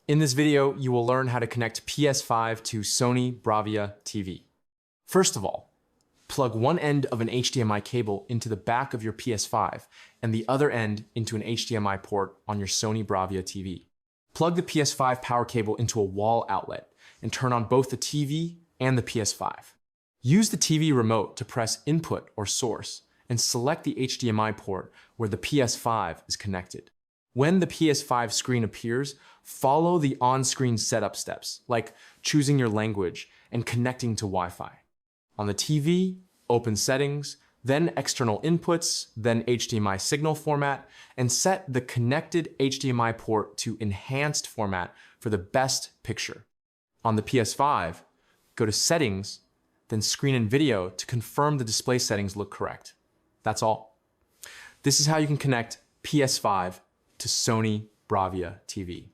In this video, you will learn how to connect PS5 to Sony Bravia TV. First of all, plug one end of an HDMI cable into the back of your PS5 and the other end into an HDMI port on your Sony Bravia TV. Plug the PS5 power cable into a wall outlet and turn on both the TV and the PS5. Use the TV remote to press input or source and select the HDMI port where the PS5 is connected. When the PS5 screen appears, follow the on-screen setup steps, like choosing your language and connecting to Wi-Fi. On the TV, open Settings, then External Inputs, then HDMI Signal Format, and set the connected HDMI port to Enhanced Format for the best picture. On the PS5, go to Settings, then Screen and Video to confirm the display settings look correct. That's all. This is how you can connect PS5 to Sony Bravia TV.